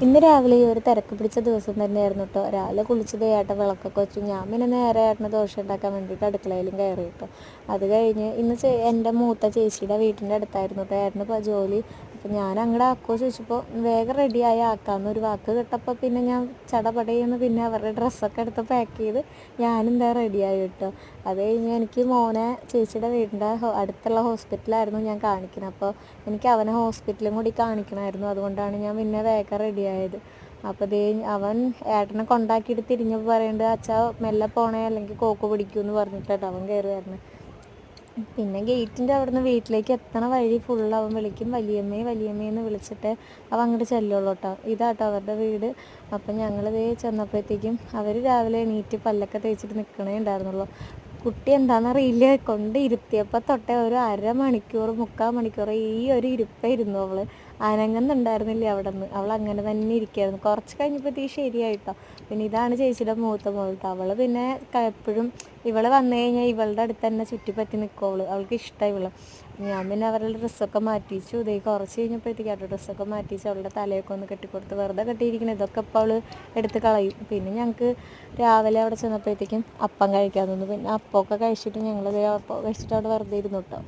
ഇന്ന് രാവിലെ ഈ ഒരു തിരക്ക് പിടിച്ച ദിവസം തന്നെയായിരുന്നു കേട്ടോ. രാവിലെ കുളിച്ചത് ഏട്ടൻ വിളക്കൊക്കെ വെച്ചു. ഞാൻ പിന്നെ നേരെ ഏട്ടന് ദോശ ഉണ്ടാക്കാൻ വേണ്ടിയിട്ട് അടുക്കളയിലും കയറി കേട്ടോ. അത് കഴിഞ്ഞ് ഇന്ന് എൻ്റെ മൂത്ത ചേച്ചിയുടെ വീട്ടിൻ്റെ അടുത്തായിരുന്നു കേട്ടോ ഏട്ടന് ജോലി. അപ്പം ഞാൻ അങ്ങോട്ട് ആക്കുമോ ചോദിച്ചപ്പോൾ വേഗം റെഡിയായി ആക്കാമെന്നൊരു വാക്ക് കേട്ടപ്പോൾ പിന്നെ ഞാൻ ചടപടയെന്ന് പിന്നെ അവരുടെ ഡ്രസ്സൊക്കെ എടുത്ത് പാക്ക് ചെയ്ത് ഞാനെന്താ റെഡിയായി കേട്ടോ. അത് കഴിഞ്ഞ് എനിക്ക് മോനെ ചേച്ചിയുടെ വീടിൻ്റെ അടുത്തുള്ള ഹോസ്പിറ്റലായിരുന്നു ഞാൻ കാണിക്കുന്നത്. അപ്പോൾ എനിക്ക് അവനെ ഹോസ്പിറ്റലും കൂടി കാണിക്കണമായിരുന്നു. അതുകൊണ്ടാണ് ഞാൻ പിന്നെ വേഗം റെഡിയായത്. അപ്പോൾ അവൻ ഏട്ടനെ കൊണ്ടാക്കിയിട്ട് തിരിഞ്ഞപ്പോൾ പറയുന്നുണ്ട്, അച്ഛാ മെല്ലെ പോണേ അല്ലെങ്കിൽ കോക്ക് പിടിക്കുമെന്ന് പറഞ്ഞിട്ടാണ് അവൻ കയറി വരുന്നത്. പിന്നെ ഗേറ്റിൻ്റെ അവിടെ നിന്ന് വീട്ടിലേക്ക് എത്തണ വഴി ഫുള്ള് അവൻ വിളിക്കും, വലിയമ്മേ വലിയമ്മേന്ന് വിളിച്ചിട്ട് അവൻ അങ്ങോട്ട് ചെല്ലുള്ളൂ കേട്ടോ. ഇതാട്ടോ അവരുടെ വീട്. അപ്പം ഞങ്ങളിതേ ചെന്നപ്പോഴത്തേക്കും അവർ രാവിലെ എണീറ്റ് പല്ലൊക്കെ തേച്ചിട്ട് നിൽക്കണേ ഉണ്ടായിരുന്നുള്ളൂ. കുട്ടി എന്താണെന്നറിയില്ല, കൊണ്ട് ഇരുത്തിയപ്പോൾ തൊട്ടേ ഒരു അരമണിക്കൂർ 3/4 ഈ ഒരു ഇരിപ്പേ ഇരുന്നു. അവൾ അനങ്ങുന്നുണ്ടായിരുന്നില്ല അവിടെ നിന്ന്. അവൾ അങ്ങനെ തന്നെ ഇരിക്കുകയായിരുന്നു. കുറച്ച് കഴിഞ്ഞപ്പോഴത്തേക്ക് ശരിയായിട്ടോ. പിന്നെ ഇതാണ് ചേച്ചിയുടെ മൂത്ത മോൾ കേട്ടോ. അവൾ പിന്നെ എപ്പോഴും ഇവൾ വന്നു കഴിഞ്ഞാൽ ഇവളുടെ അടുത്ത് തന്നെ ചുറ്റിപ്പറ്റി നിൽക്കും. അവൾക്ക് ഇഷ്ടമായി ഇവൾ. ഞാൻ പിന്നെ അവരുടെ ഡ്രസ്സൊക്കെ മാറ്റിച്ചു. ഇതേ കുറച്ച് കഴിഞ്ഞപ്പോഴത്തേക്ക് അവരുടെ ഡ്രസ്സൊക്കെ മാറ്റിച്ച് അവളുടെ തലയൊക്കെ ഒന്ന് കെട്ടിക്കൊടുത്ത് വെറുതെ കെട്ടിയിരിക്കണം. ഇതൊക്കെ ഇപ്പോൾ അവൾ എടുത്ത് കളയും. പിന്നെ ഞങ്ങൾക്ക് രാവിലെ അവിടെ ചെന്നപ്പോഴത്തേക്കും അപ്പം കഴിക്കാൻ തോന്നുന്നു. പിന്നെ അപ്പമൊക്കെ കഴിച്ചിട്ട് ഞങ്ങളിതേ അപ്പം കഴിച്ചിട്ട് അവിടെ വെറുതെ ഇരുന്നു കേട്ടോ.